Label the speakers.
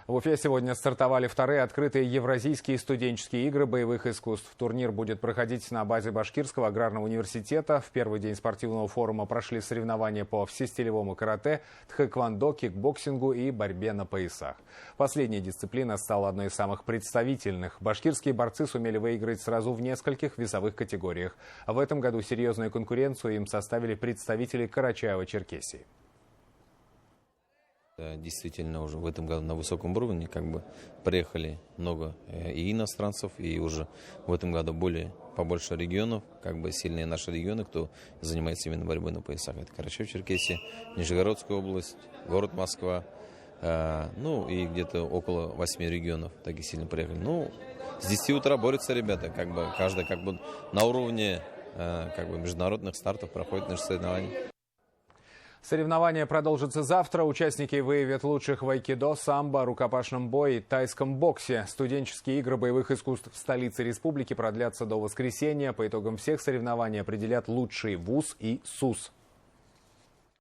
Speaker 1: В Уфе сегодня стартовали вторые открытые Евразийские студенческие игры боевых искусств. Турнир будет проходить на базе Башкирского аграрного университета. В первый день спортивного форума прошли соревнования по всестилевому карате, тхэквондо, кикбоксингу и борьбе на поясах. Последняя дисциплина стала одной из самых представительных. Башкирские борцы сумели выиграть сразу в нескольких весовых категориях. А в этом году серьезную конкуренцию им составили представители Карачаево-Черкесии.
Speaker 2: Действительно, уже в этом году на высоком уровне приехали много и иностранцев, и уже в этом году побольше регионов, сильные наши регионы, кто занимается именно борьбой на поясах. Это Карачаево-Черкесия, Нижегородская область, город Москва, и где-то около 8 регионов таких сильно приехали. С 10 утра борются ребята, каждый на уровне международных стартов проходит наши соревнования.
Speaker 1: Соревнования продолжатся завтра. Участники выявят лучших в айкидо, самбо, рукопашном бое и тайском боксе. Студенческие игры боевых искусств в столице республики продлятся до воскресенья. По итогам всех соревнований определят лучший вуз и СУС.